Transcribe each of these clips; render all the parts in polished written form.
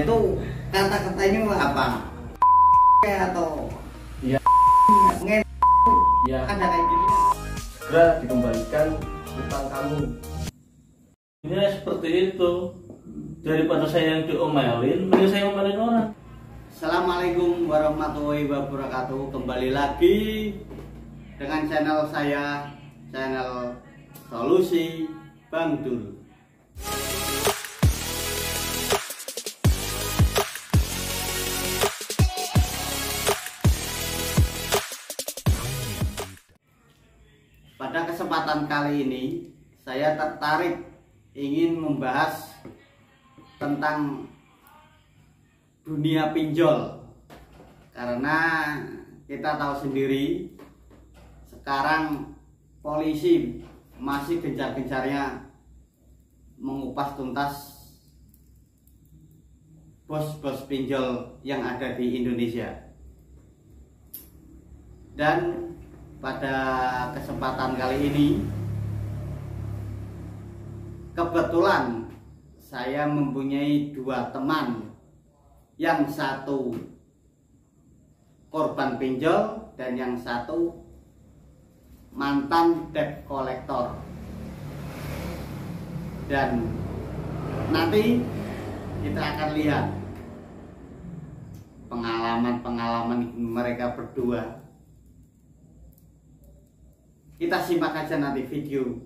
itu kata-katanya apa? Atau Iya. Ya, ada kayak gitu. segera dikembalikan utang kamu. Ini seperti itu. Daripada saya yang diomelin, mending saya ngomelin orang. Assalamualaikum warahmatullahi wabarakatuh. Kembali lagi dengan channel saya, channel Solusi Bang Dul. Pada kesempatan kali ini saya tertarik ingin membahas tentang dunia pinjol, karena kita tahu sendiri sekarang polisi masih gencar-gencarnya mengupas tuntas bos-bos pinjol yang ada di Indonesia. Dan pada kesempatan kali ini kebetulan saya mempunyai dua teman, yang satu korban pinjol dan yang satu mantan debt collector. Dan nanti kita akan lihat pengalaman mereka berdua. Kita simak aja nanti video.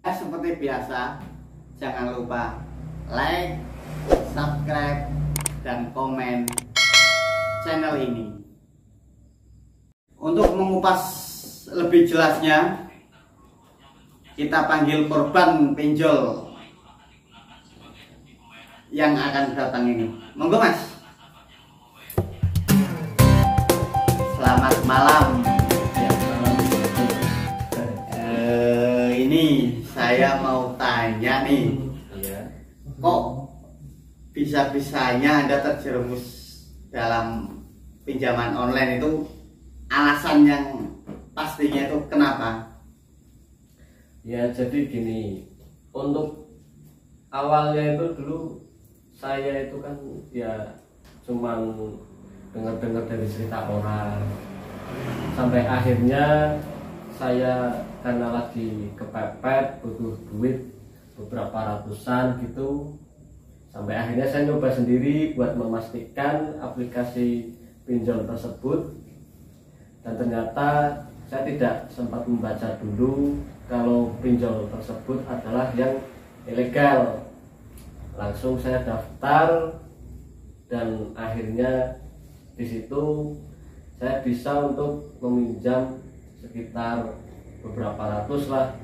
Seperti biasa, jangan lupa like, subscribe, dan komen channel ini. Untuk mengupas lebih jelasnya, kita panggil korban pinjol yang akan datang ini. Monggo Mas. Selamat malam. Ini saya mau tanya nih, kok bisa-bisanya Anda terjerumus dalam pinjaman online itu? Alasan yang pastinya itu kenapa? Ya, jadi gini, untuk awalnya itu dulu saya itu kan ya cuman dengar-dengar dari cerita orang, sampai akhirnya saya karena lagi kepepet butuh duit beberapa ratusan gitu, sampai akhirnya saya nyoba sendiri buat memastikan aplikasi pinjol tersebut. Dan ternyata saya tidak sempat membaca dulu kalau pinjol tersebut adalah yang ilegal. Langsung saya daftar dan akhirnya di situ saya bisa untuk meminjam sekitar beberapa ratus lah.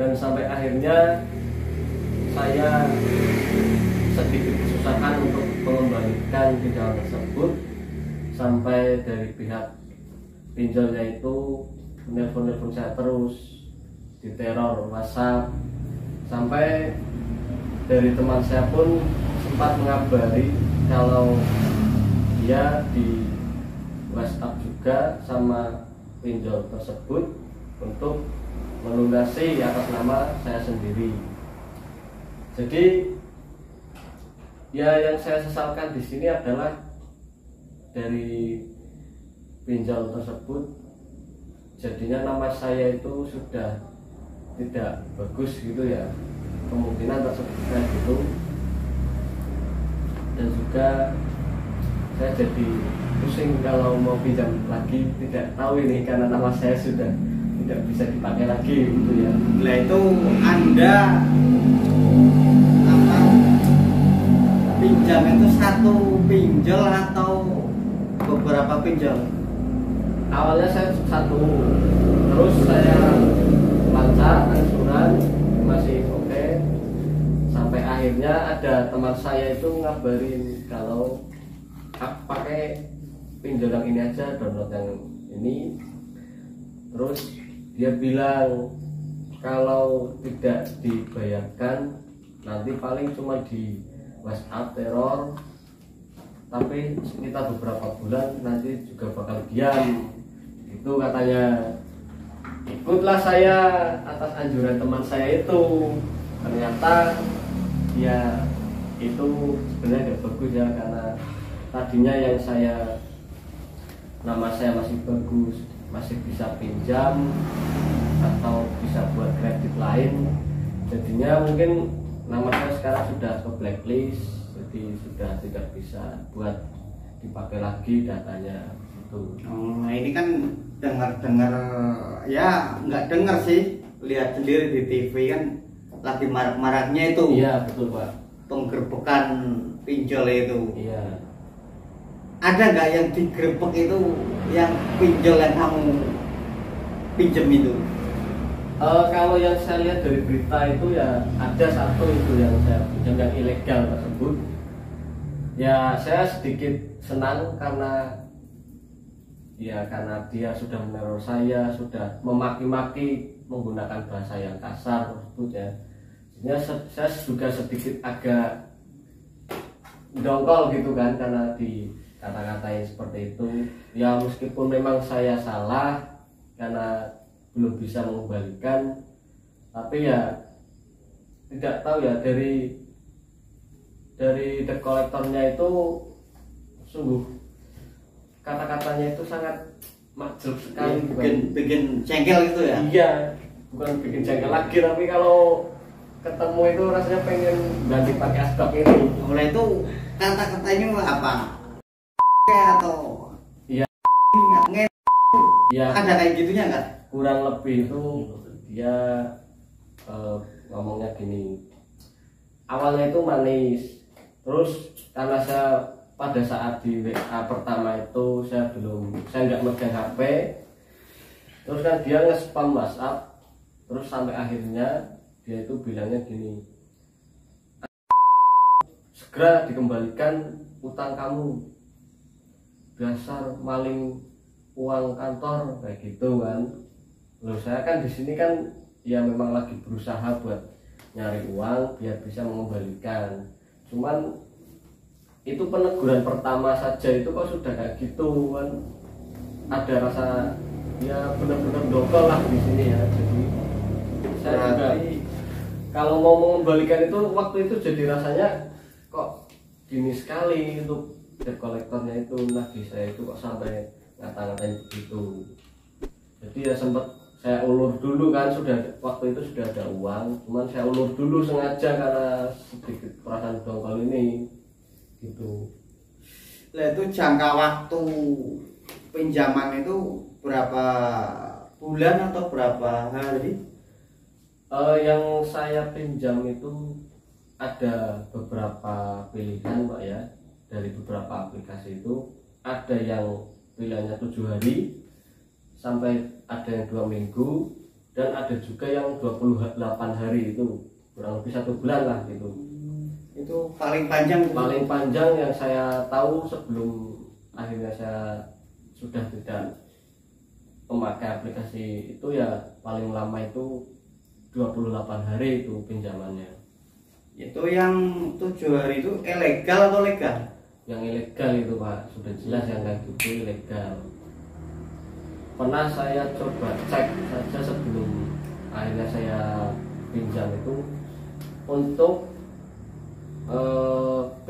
Dan sampai akhirnya saya sedikit kesusahan untuk mengembalikan pinjaman tersebut, sampai dari pihak pinjolnya itu menelpon saya terus, diteror WhatsApp, sampai dari teman saya pun sempat mengabari kalau dia di WhatsApp juga sama pinjol tersebut untuk melunasi atas nama saya sendiri. Jadi ya yang saya sesalkan di sini adalah dari pinjol tersebut jadinya nama saya itu sudah tidak bagus gitu ya, kemungkinan tersebut kayak gitu. Dan juga saya jadi pusing kalau mau pinjam lagi, tidak tahu ini karena nama saya sudah tidak bisa dipakai lagi gitu ya. Nah itu Anda apa, pinjam itu satu pinjol atau beberapa pinjol? Awalnya saya satu, terus saya lancar angsuran masih oke, sampai akhirnya ada teman saya itu ngabarin kalau pakai pinjol yang ini aja, download yang ini. Terus dia bilang kalau tidak dibayarkan nanti paling cuma di WhatsApp teror, tapi sekitar beberapa bulan nanti juga bakal diam, itu katanya. Ikutlah saya atas anjuran teman saya itu. Ternyata ya itu sebenarnya nggak bagus ya, karena tadinya yang nama saya masih bagus, masih bisa pinjam atau bisa buat kredit lain, jadinya mungkin nama saya sekarang sudah ke blacklist, jadi sudah tidak bisa buat dipakai lagi datanya gitu. Oh, ini kan dengar ya nggak dengar sih, lihat sendiri di TV kan lagi marak-maraknya itu. Iya betul Pak. Penggerbekan pinjol itu. Iya. Ada nggak yang digerebek itu yang pinjol yang kamu pinjem itu? Kalau yang saya lihat dari berita itu ya ada satu itu yang saya pinjam yang ilegal tersebut. Ya saya sedikit senang karena dia sudah meneror saya, sudah memaki-maki menggunakan bahasa yang kasar tersebut ya. Sehingga saya juga sedikit agak dongkol gitu kan, karena di kata-katain seperti itu. Ya meskipun memang saya salah karena belum bisa mengembalikan, tapi ya tidak tahu ya, dari debt collectornya itu sungguh kata-katanya itu sangat majel sekali, bikin jengkel gitu ya. Iya, bukan bikin jengkel lagi, tapi kalau ketemu itu rasanya pengen ganti pakai asbak ini. Mulai itu kata-katanya apa? Atau Iya. Ada kayak gitunya nggak? Kurang lebih itu dia ngomongnya gini, awalnya itu manis, terus karena saya pada saat di WA pertama itu saya nggak megang HP, terus kan dia nge-spam WhatsApp, terus sampai akhirnya dia itu bilangnya gini, segera dikembalikan utang kamu, dasar maling uang kantor, kayak gitu kan. Loh, saya kan di sini kan ya memang lagi berusaha buat nyari uang biar bisa mengembalikan. Cuman itu peneguran pertama saja itu kok sudah kayak gitu kan. Ada rasa ya benar-benar dongkol lah di sini ya. Jadi saya juga kalau mau mengembalikan itu waktu itu jadi rasanya kok gini sekali untuk debt collectornya itu, nagih saya itu kok sampai ngata-ngatain begitu. Jadi ya sempat saya ulur dulu kan, waktu itu sudah ada uang, cuman saya ulur dulu sengaja karena sedikit perasaan dongkol ini gitu. Lah itu jangka waktu pinjaman itu berapa bulan atau berapa hari? Yang saya pinjam itu ada beberapa pilihan Pak ya, dari beberapa aplikasi itu ada yang pilihannya 7 hari sampai ada yang 2 minggu, dan ada juga yang 28 hari, itu kurang lebih 1 bulan lah gitu. Itu paling panjang Yang saya tahu sebelum akhirnya saya sudah tidak memakai aplikasi itu ya, paling lama itu 28 hari itu pinjamannya. Itu yang 7 hari itu ilegal atau legal? Yang ilegal itu Pak, sudah jelas yang kayak gitu ilegal. Pernah saya coba cek saja sebelum akhirnya saya pinjam itu, untuk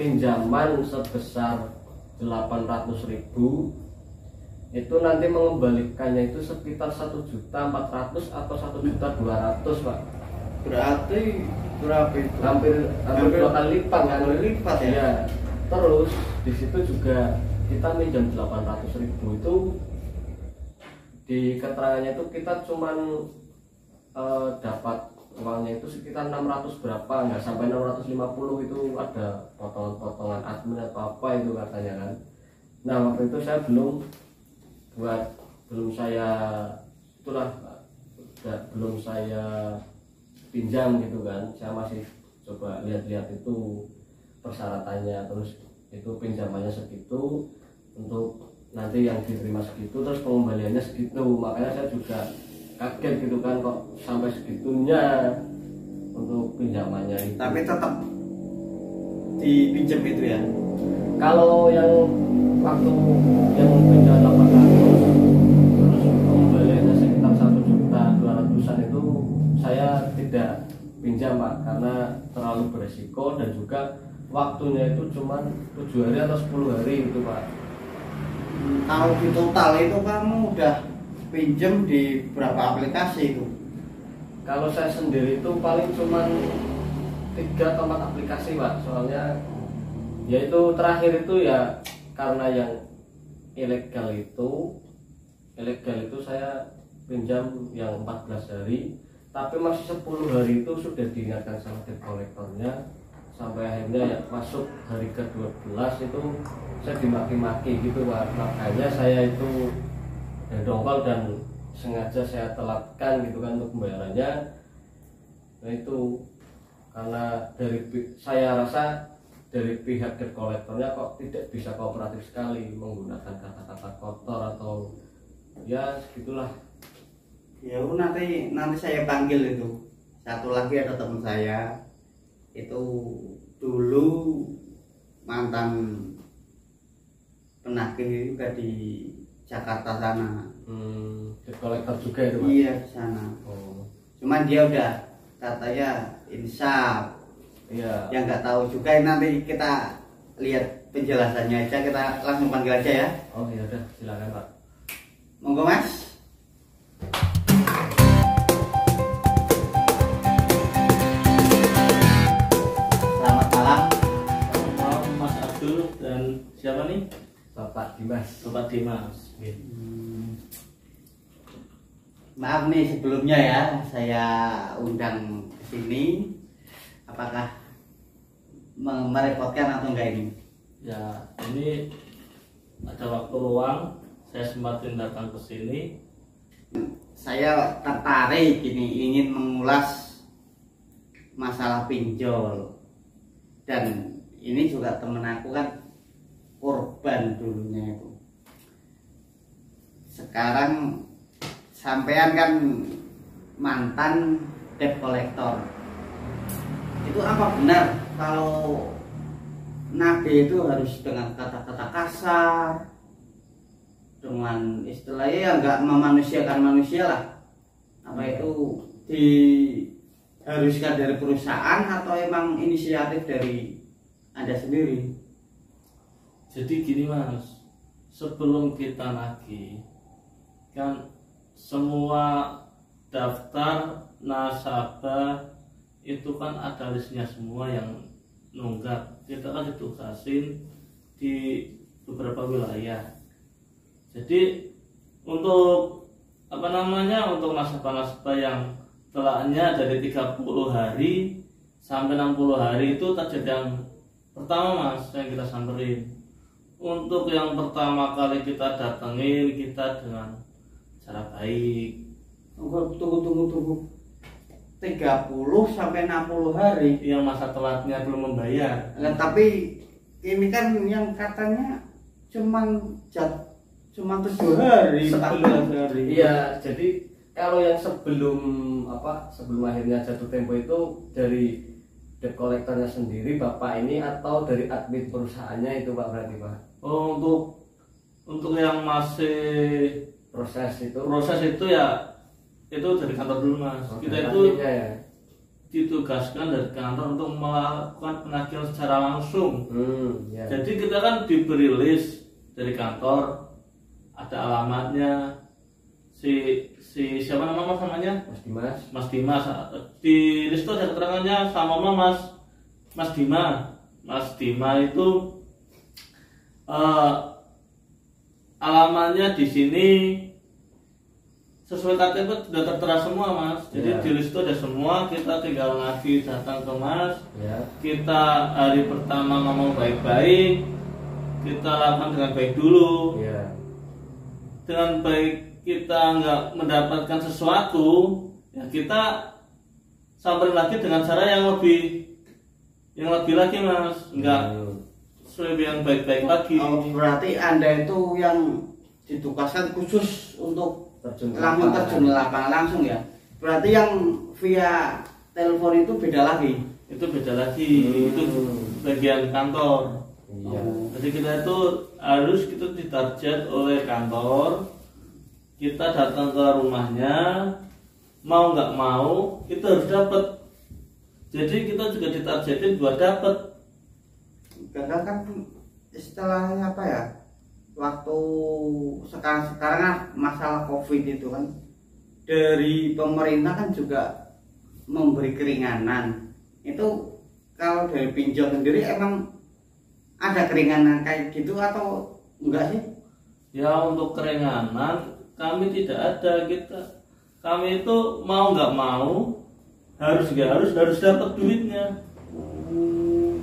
pinjaman sebesar 800.000 itu nanti mengembalikannya itu sekitar 1.400.000 atau 1.200.000 Pak. Berarti berapa itu? Hampir 2 kali lipat kan? Lipat ya? Iya. Terus di situ juga kita minjam 800.000 itu, di keterangannya itu kita cuman dapat uangnya itu sekitar 600 berapa, nggak sampai 650, itu ada potongan-potongan admin atau apa itu katanya kan. Nah waktu itu saya belum saya pinjam gitu kan, saya masih coba lihat-lihat itu persyaratannya, terus itu pinjamannya segitu, untuk nanti yang diterima segitu, terus pengembaliannya segitu. Makanya saya juga kaget gitu kan, kok sampai segitunya untuk pinjamannya itu. Tapi tetap dipinjam itu ya? Kalau yang waktu yang pinjam 800 terus pengembaliannya sekitar 1.200.000-an itu saya tidak pinjam Pak, karena terlalu beresiko dan juga waktunya itu cuma 7 hari atau 10 hari itu Pak. Kalau di total itu kamu udah pinjem di berapa aplikasi itu? Kalau saya sendiri itu paling cuma 3 atau 4 aplikasi Pak. Soalnya ya itu terakhir itu ya karena yang ilegal itu saya pinjam yang 14 hari, tapi masih 10 hari itu sudah diingatkan sama debt kolektornya, sampai akhirnya ya masuk hari ke-12 itu saya dimaki-maki gitu Pak. Makanya saya itu dongkol dan sengaja saya telatkan gitu kan untuk pembayarannya. Nah itu karena saya rasa dari pihak debt kolektornya kok tidak bisa kooperatif sekali, menggunakan kata-kata kotor atau ya segitulah. Ya nanti saya panggil itu. Satu lagi ada teman saya itu dulu mantan penagih juga di Jakarta sana. Debt kolektor juga itu Pak? Iya di sana. Oh. Cuman dia udah katanya insaf. Iya. Yang nggak tahu juga nanti kita lihat penjelasannya aja, kita langsung panggil aja ya. Oh ya udah, silakan Pak. Monggo Mas. Selamat malam. Selamat malam Mas Abdul dan siapa nih? Bapak Dimas. Bapak Dimas. Maaf nih sebelumnya ya, saya undang ke sini. Apakah merepotkan atau enggak ini? Ya, ini ada waktu luang, saya sempatin datang ke sini. Saya tertarik ini ingin mengulas masalah pinjol. Dan ini juga temen aku kan korban dulunya itu. Sekarang sampean kan mantan debt collector. Itu apa benar kalau nabi itu harus dengan kata-kata kasar, dengan istilahnya yang nggak memanusiakan manusia lah? Apa itu diharuskan dari perusahaan atau emang inisiatif dari Anda sendiri? Jadi gini Mas, sebelum kita nagih kan semua daftar nasabah itu kan ada listnya semua yang nunggak. Kita kan ditugasin di beberapa wilayah. Jadi untuk untuk nasabah-nasabah yang telahnya dari 30 hari sampai 60 hari itu target yang pertama Mas yang kita samperin. Untuk yang pertama kali kita datengin kita dengan cara baik. Tunggu. 30 sampai 60 hari Yang masa telatnya belum membayar. Nah, tapi ini kan yang katanya cuman 7 hari, 14 hari. Iya, jadi kalau yang sebelum akhirnya jatuh tempo itu dari debt kolektornya sendiri Bapak ini atau dari admin perusahaannya itu Pak berarti Pak? Oh, untuk yang masih Proses itu ya itu dari kantor dulu Mas. Kita itu ya. ditugaskan dari kantor untuk melakukan penagihan secara langsung. Ya. Jadi kita kan diberi list dari kantor, ada alamatnya, si siapa namanya Mas Dimas. Di list itu ada keterangannya sama Mas Dima itu alamatnya di sini sesuai KTP sudah tertera semua Mas. Jadi di list itu ada semua, kita tinggal nagih datang ke Mas. Kita hari pertama ngomong baik-baik, kita lakukan dengan baik dulu. Dengan baik kita nggak mendapatkan sesuatu, ya kita samperin lagi dengan cara yang lebih lagi Mas. Enggak sesuai yang baik-baik lagi. Oh, berarti Anda itu yang ditugaskan khusus untuk terjun lapangan langsung ya? Berarti yang via telepon itu beda lagi? Itu beda lagi, itu bagian kantor. Jadi kita itu harus ditarget oleh kantor. Kita datang ke rumahnya, mau nggak mau kita harus dapat. Jadi kita juga ditargetin buat dapat. gagal kan istilahnya apa ya, waktu sekarang masalah COVID itu kan dari pemerintah kan juga memberi keringanan. Itu kalau dari pinjol sendiri emang ada keringanan kayak gitu atau enggak sih? Ya untuk keringanan kami tidak ada, kami itu mau nggak mau harus dapat duitnya.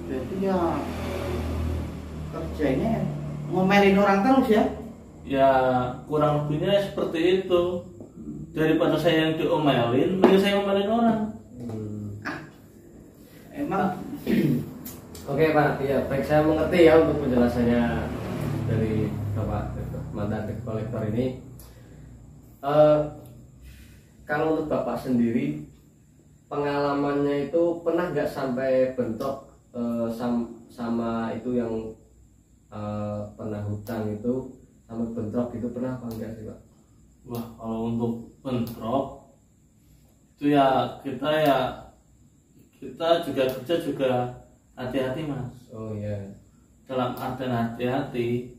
Jadi ya kerjanya ngomelin orang terus ya? Ya kurang lebihnya seperti itu. Daripada saya yang diomelin, mending saya ngomelin orang. Emang Oke Pak, ya baik, saya mengerti ya untuk penjelasannya dari Bapak mantan debt collector ini. Kalau untuk Bapak sendiri, pengalamannya itu pernah nggak sampai bentrok sama itu yang pernah hutang itu sampai bentrok itu pernah apa enggak sih Pak? Wah, kalau untuk bentrok itu ya kita juga kerja juga hati-hati Mas. Oh iya. Dalam artian hati-hati,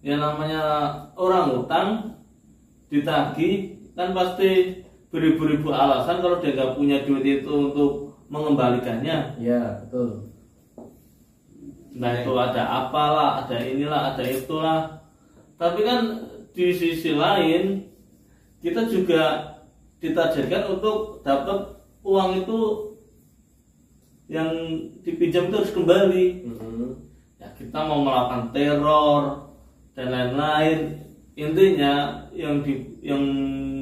ya namanya orang utang ditagih kan pasti beribu-ribu alasan kalau dia nggak punya duit itu untuk mengembalikannya. Iya betul. Nah itu ada apalah, ada inilah, ada itulah. Tapi kan di sisi lain kita juga ditargetkan untuk dapat uang itu yang dipinjam itu harus kembali. Ya kita mau melakukan teror dan lain-lain. Intinya yang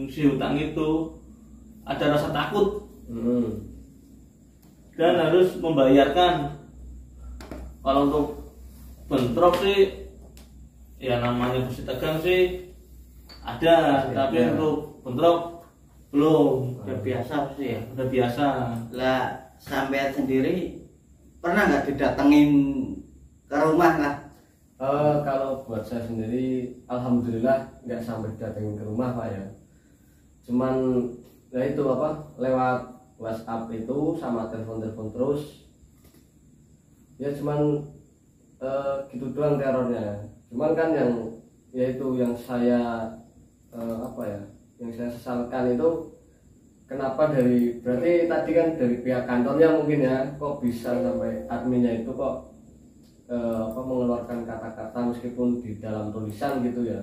si hutang itu ada rasa takut dan harus membayarkan. Kalau untuk bentrok sih ya namanya bersih tegang sih ada, tapi untuk bentrok belum. udah biasa sih ya. Udah biasa. Lah sampai sendiri pernah nggak didatengin ke rumah lah? Kalau buat saya sendiri, alhamdulillah nggak sampai datengin ke rumah Pak ya. Cuman ya itu apa, lewat WhatsApp itu sama telepon terus. Ya cuman gitu doang terornya. Cuman kan yang yaitu yang saya yang saya sesalkan itu kenapa berarti tadi kan dari pihak kantornya mungkin ya, kok bisa sampai adminnya itu kok mengeluarkan kata-kata meskipun di dalam tulisan gitu ya,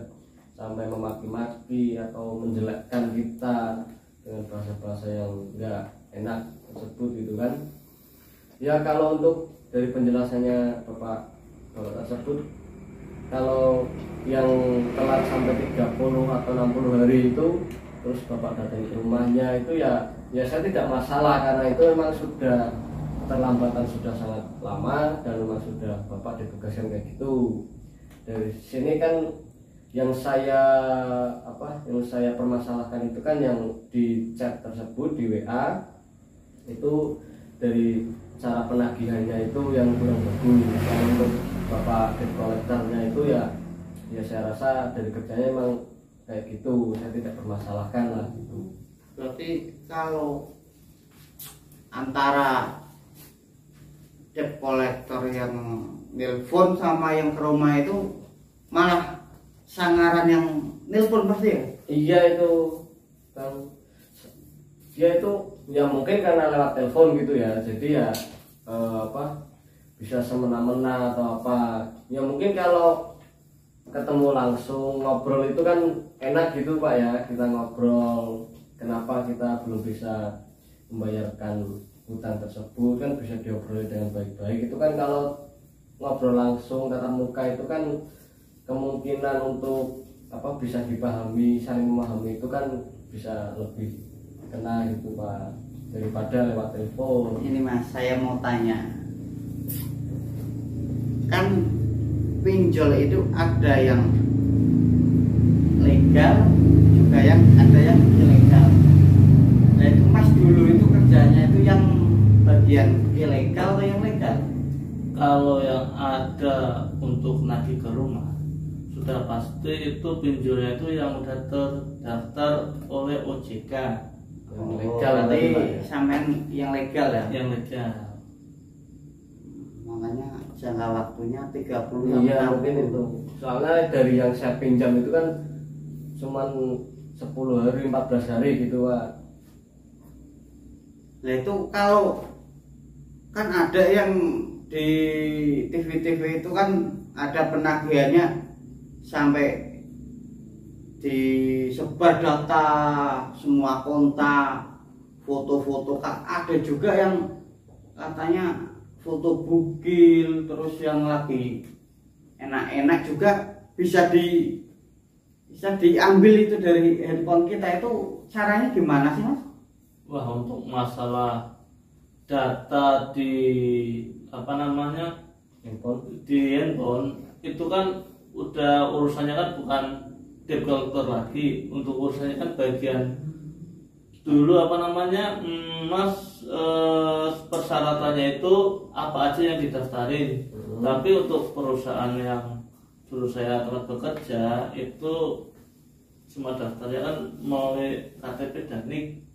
sampai memaki-maki atau menjelekkan kita dengan bahasa-bahasa yang enggak enak tersebut gitu kan. Ya kalau untuk dari penjelasannya Bapak tersebut, kalau yang telat sampai 30 atau 60 hari itu terus Bapak datang ke rumahnya itu ya saya tidak masalah, karena itu memang sudah keterlambatan sudah sangat lama dan memang sudah Bapak ditugaskan kayak gitu. Dari sini kan yang saya permasalahkan itu kan yang di chat tersebut di WA itu dari cara penagihannya itu yang kurang bagus. Dan untuk Bapak debt collectornya itu ya saya rasa dari kerjanya emang kayak gitu, saya tidak permasalahkan lah gitu. Berarti kalau antara debt collector yang nelpon sama yang ke rumah itu malah sangaran yang nelpon pasti ya? Iya itu kan, dia itu ya mungkin karena lewat telepon gitu ya, jadi ya bisa semena-mena atau apa ya. Mungkin kalau ketemu langsung ngobrol itu kan enak gitu Pak ya, kita ngobrol kenapa kita belum bisa membayarkan hutang tersebut, kan bisa diobrolin dengan baik-baik. Itu kan kalau ngobrol langsung tatap muka itu kan kemungkinan untuk bisa dipahami, saling memahami itu kan bisa lebih kena gitu Pak, daripada lewat telepon. Ini Mas, saya mau tanya, kan pinjol itu ada yang legal juga ada yang ilegal. Nah itu Mas dulu itu kerjanya itu yang bagian ilegal atau yang legal? Kalau yang ada untuk nagih ke rumah sudah pasti itu pinjolnya itu yang udah terdaftar oleh OJK. Yang legal berarti sampean yang legal ya? Yang legal. Makanya jangka waktunya 30 iya 60. mungkin itu soalnya dari yang saya pinjam itu kan cuman 10 hari 14 hari gitu Pak. Nah itu kalau kan ada yang di TV-TV itu kan ada penagihannya sampai disebar data semua kontak, foto-foto. Ada juga yang katanya foto bukil, terus yang lagi enak-enak juga bisa diambil itu dari handphone kita. Itu caranya gimana sih Mas? Wah, untuk masalah data di handphone itu kan udah urusannya kan bukan debt collector lagi. Untuk urusannya kan bagian dulu Mas, persyaratannya itu apa aja yang didaftarin. Tapi untuk perusahaan yang dulu saya tempat bekerja itu cuma daftarnya kan melalui KTP dan NIK.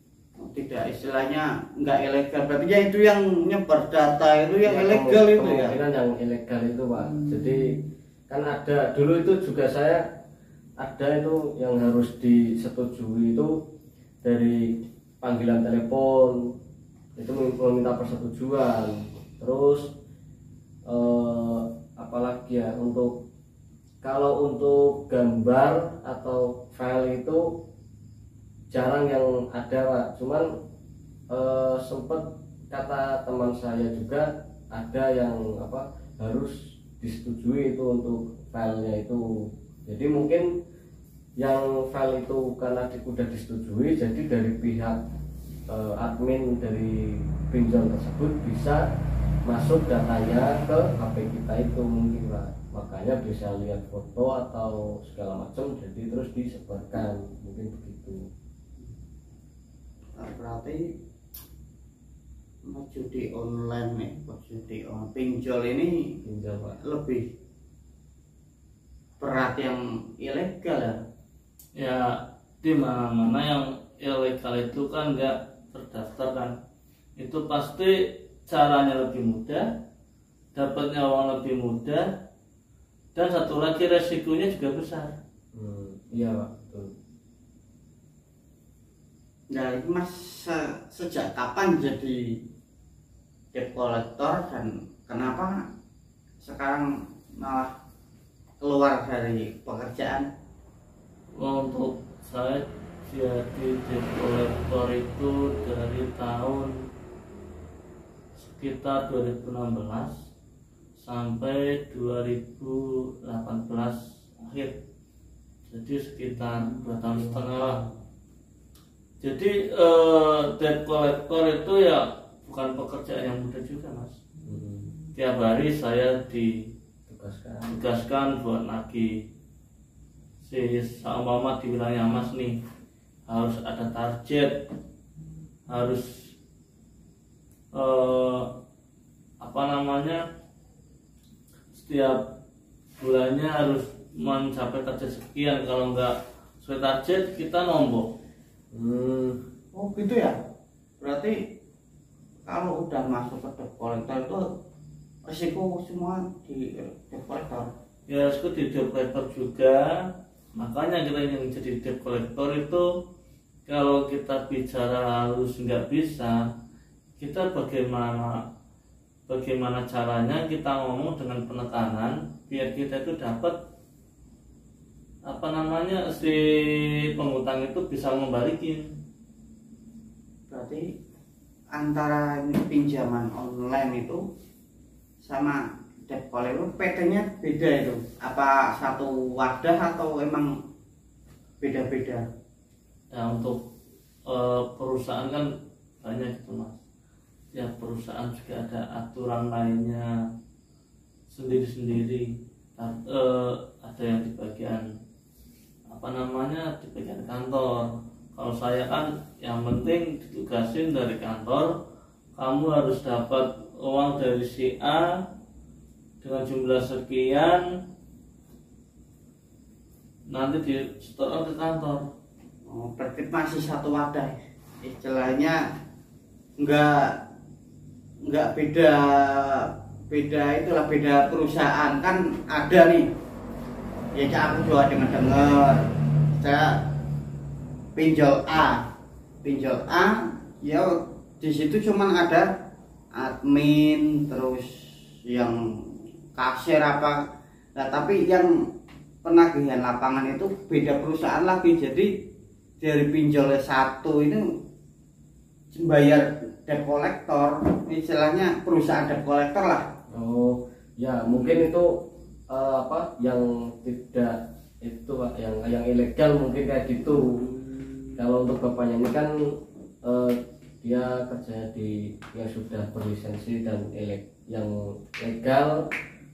Tidak, istilahnya nggak ilegal, berarti ya itu yang nyebar data itu yang ya, ilegal itu ya. Kemungkinan yang ilegal itu Pak. Jadi kan ada dulu itu juga saya ada itu yang harus disetujui itu dari panggilan telepon itu meminta persetujuan. Terus apalagi ya untuk kalau untuk gambar atau file itu jarang yang ada Pak. Cuman sempet kata teman saya juga ada yang harus disetujui itu untuk filenya itu. Jadi mungkin yang file itu karena udah disetujui, jadi dari pihak admin dari pinjol tersebut bisa masuk datanya ke HP kita itu mungkin Pak. Makanya bisa lihat foto atau segala macam, jadi terus disebarkan mungkin begitu. Berarti judi online nih, judi pinjol ini Pak, lebih berat yang ilegal ya. Ya di mana-mana yang ilegal itu kan nggak terdaftar kan, itu pasti caranya lebih mudah, dapatnya uang lebih mudah, dan satu lagi resikonya juga besar. Iya Pak, betul. Nah, Mas sejak kapan jadi debt collector dan kenapa sekarang malah keluar dari pekerjaan? Untuk saya jadi debt collector itu dari tahun sekitar 2016 sampai 2018 akhir, jadi sekitar 2,5 tahun lah. Jadi debt collector itu ya bukan pekerjaan yang mudah juga Mas. Tiap hari saya ditugaskan buat nagih. Sama dibilangnya Mas nih harus ada target, harus setiap bulannya harus mencapai target sekian. Kalau enggak sesuai target kita nombok. Oh gitu ya. Berarti kalau udah masuk ke debt collector itu risiko semua di debt collector. Ya risiko di debt collector juga. Makanya kita yang jadi debt collector itu kalau kita bicara harus nggak bisa, kita bagaimana caranya kita ngomong dengan penekanan biar kita itu dapat si penghutang itu bisa membalikin. Berarti antara pinjaman online itu sama debt collector PT-nya beda itu? Apa satu wadah atau emang beda-beda? Nah untuk perusahaan kan banyak itu Mas. Ya perusahaan juga ada aturan lainnya sendiri-sendiri. Ada yang di bagian di bagian kantor. Kalau saya kan yang penting ditugasin dari kantor, kamu harus dapat uang dari si A dengan jumlah sekian, nanti disetorkan ke kantor. Oh, berarti masih satu wadah, istilahnya nggak beda itulah beda perusahaan kan ada nih. Ya aku juga dengar saya pinjol A ya di situ cuman ada admin terus yang kasir apa. Nah, tapi yang penagihan lapangan itu beda perusahaan lagi. Jadi dari pinjol satu ini bayar debt collector, istilahnya perusahaan debt collector lah. Oh ya, mungkin itu yang tidak itu Pak, yang ilegal mungkin kayak gitu. Kalau untuk bapaknya ini kan dia kerja di yang sudah berlisensi dan yang legal,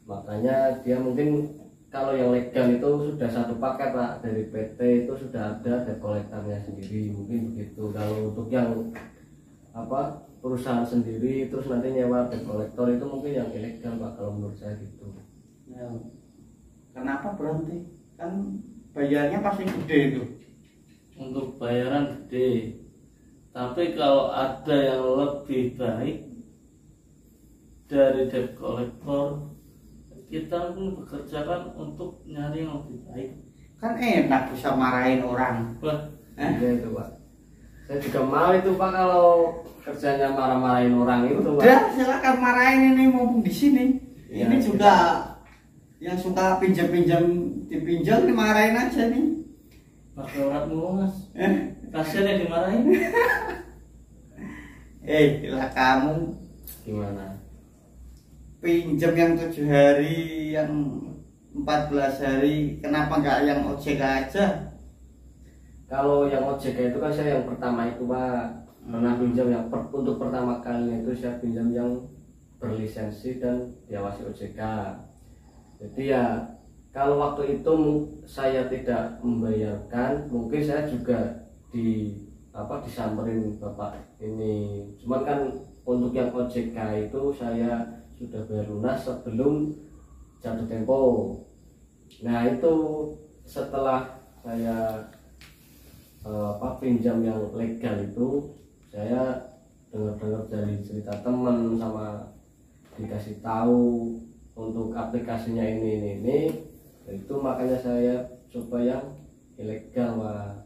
makanya dia mungkin kalau yang legal itu sudah satu paket Pak, dari PT itu sudah ada debt collectornya sendiri, mungkin begitu. Kalau untuk yang perusahaan sendiri terus nanti nyewa debt collector itu mungkin yang ilegal Pak, kalau menurut saya gitu. Ya, kenapa berhenti? Kan bayarnya pasti gede itu. Untuk bayaran gede, tapi kalau ada yang lebih baik dari debt collector, kita pun bekerja kan untuk nyari yang lebih baik. Kan enak bisa marahin orang. Wah, Iya itu Pak, saya juga mau itu Pak, kalau kerjanya marah-marahin orang itu Pak. Udah silakan marahin ini mumpung di sini. Ya, Ini juga yang suka pinjam-pinjam dipinjam dimarahin aja nih. pakai uratmu Mas. Kasian ya dimarahin. Gila kamu Gimana? pinjam yang 7 hari, yang 14 hari, kenapa nggak yang OJK aja? Kalau yang OJK itu kan saya yang pertama itu Pak, pernah pinjam yang untuk pertama kali itu saya pinjam yang berlisensi dan diawasi OJK. Jadi ya kalau waktu itu saya tidak membayarkan, mungkin saya juga disamperin Bapak ini. Cuman kan untuk yang OJK itu saya sudah bayar lunas sebelum jatuh tempo. Nah itu setelah saya pinjam yang legal itu, saya dengar-dengar dari cerita teman sama dikasih tahu untuk aplikasinya ini, itu makanya saya coba yang ilegal Pak.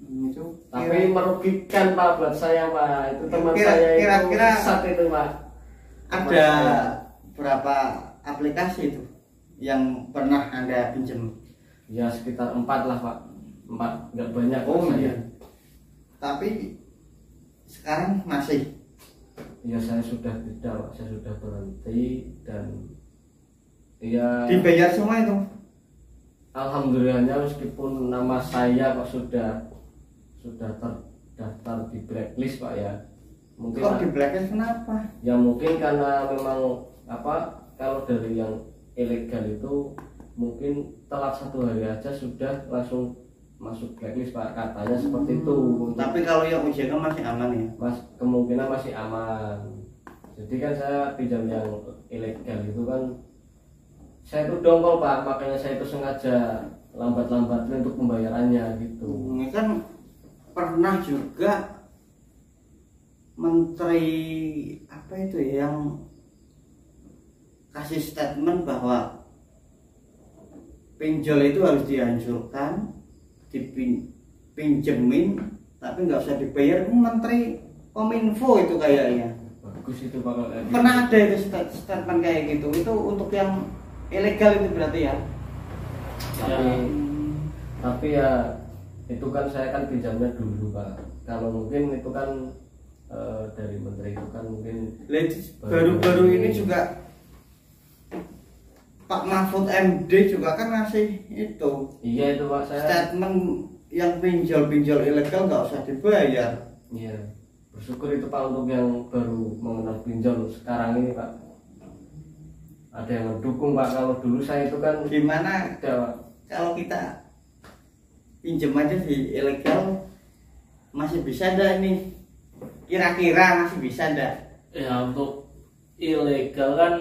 Itu Tapi merugikan Pak buat saya Pak, itu teman saya itu kira-kira sesat itu Pak. ada berapa aplikasi itu yang pernah Anda pinjam? Ya sekitar 4 lah Pak, 4, nggak banyak. Oh Pak, iya. saya. Tapi sekarang masih. Ya saya sudah tidak Pak, saya sudah berhenti dan ya Dibayar semua itu? alhamdulillahnya meskipun nama saya Pak sudah terdaftar di blacklist Pak ya. Mungkin Kok di blacklist kenapa? ya mungkin karena memang kalau dari yang ilegal itu mungkin telat 1 hari aja sudah langsung masuk blacklist Pak, katanya seperti itu. Tapi kalau yang OJK masih aman ya? Kemungkinan masih aman. Jadi kan saya pinjam yang ilegal itu kan saya itu dongkol Pak, makanya saya itu sengaja lambat-lambatin untuk pembayarannya gitu. Ini kan pernah juga menteri apa itu yang kasih statement bahwa pinjol itu harus dihancurkan, dipinjemin tapi nggak usah dibayar. Menteri Kominfo itu kayaknya. Bagus itu Pak. Pernah ada itu statement kayak gitu. Itu untuk yang ilegal itu berarti ya. Tapi ya itu kan saya kan pinjamnya dulu Pak. Kalau mungkin itu kan dari menteri itu kan mungkin baru-baru ini juga Pak Mahfud MD juga kan ngasih itu. Iya itu Pak, saya statement yang pinjol ilegal nggak usah dibayar. iya bersyukur itu Pak untuk yang baru mengenal pinjol sekarang ini Pak. Ada yang mendukung Pak. Kalau dulu saya itu kan Gimana kalau kita pinjam aja di ilegal masih bisa ada ini? Kira-kira masih bisa ada? Ya untuk ilegal kan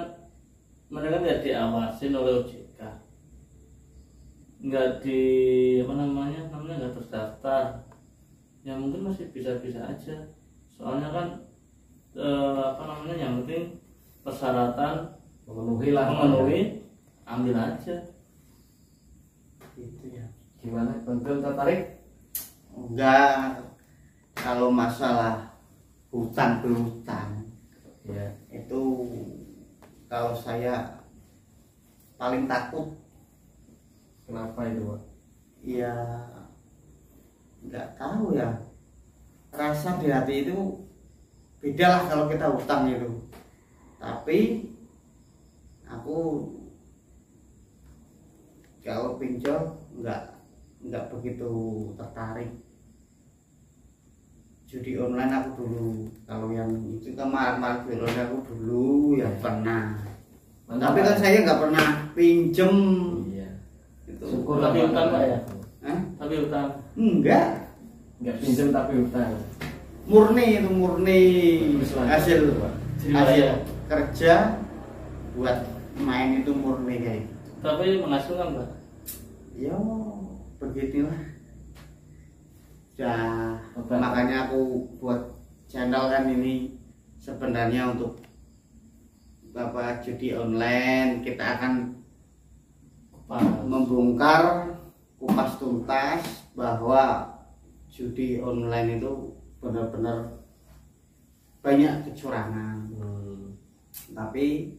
mereka nggak diawasin oleh OJK, nggak nggak terdaftar. Ya mungkin masih bisa-bisa aja. Soalnya kan yang penting persyaratan memenuhi lah. memenuhi, ambil aja. Gitu ya. Gimana, Bang tertarik? Enggak, kalau masalah hutang berhutang Ya. itu kalau saya paling takut. Kenapa itu, Pak? Ya nggak tahu ya, rasa di hati itu beda lah kalau kita hutang itu. Tapi aku kalau pinjol nggak begitu tertarik. Judi online aku dulu, kalau yang itu kemarin judi online aku dulu ya pernah. Mantap, Tapi kan Pak. saya nggak pernah pinjem Iya. itu. Syukur Tapi lah, utang, Pak, ya? Hah? Tapi utang. Enggak, Enggak pinjam tapi utang. murni itu murni Terus lanjut, hasil Pak. hasil kerja buat main itu murni kayak gitu. Tapi menghasilkan, Pak. Ya begitulah. Ya Oke. makanya aku buat channel kan ini sebenarnya untuk Bapak judi online. Kita akan membongkar kupas tuntas bahwa judi online itu benar-benar banyak kecurangan. Tapi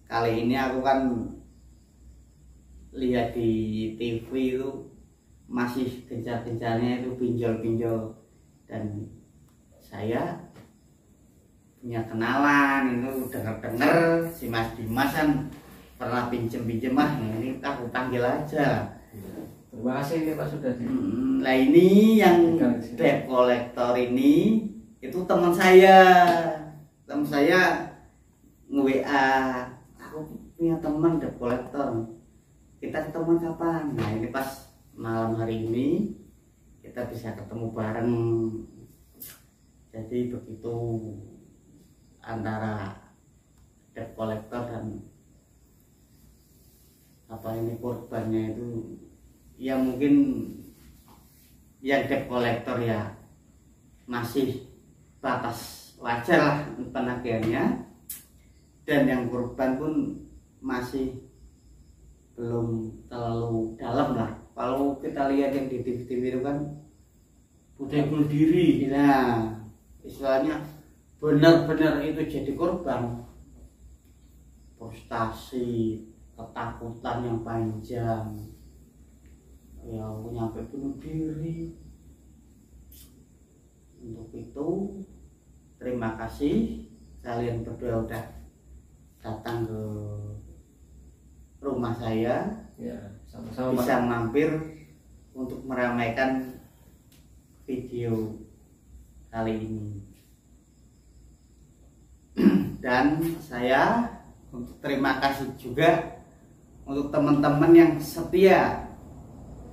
kali ini aku kan lihat di TV itu masih gencar-gencarnya itu pinjol-pinjol, dan saya punya kenalan itu dengar-dengar si Mas Dimas kan pernah pinjem-pinjem, mah ini aku panggil aja. Terima kasih ini Pak sudah di. Nah ini yang debt collector ini itu teman saya nge-WA, aku punya teman debt collector, kita ketemu kapan? Nah ini pas malam hari ini kita bisa ketemu bareng. Jadi begitu antara debt collector dan apa ini korbannya itu, ya mungkin yang debt collector ya masih batas wajar lah penagihannya, dan yang korban pun masih belum terlalu dalam lah. Kalau kita lihat yang di TV itu kan Udah bunuh diri. nah istilahnya benar-benar itu jadi korban, frustasi, ketakutan yang panjang, ya nyampe bunuh diri. Untuk itu terima kasih kalian berdua udah datang ke rumah saya, Ya, sama-sama bisa Pak. mampir untuk meramaikan video kali ini. Dan saya untuk terima kasih juga untuk teman-teman yang setia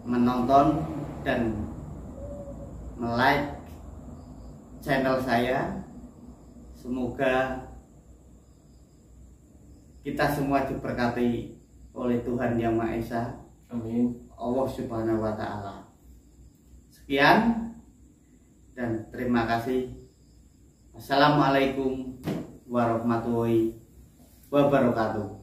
menonton dan like channel saya. Semoga kita semua diberkati oleh Tuhan Yang Maha Esa, Amin. Allah Subhanahu wa Ta'ala. Sekian dan terima kasih. Assalamualaikum warahmatullahi wabarakatuh.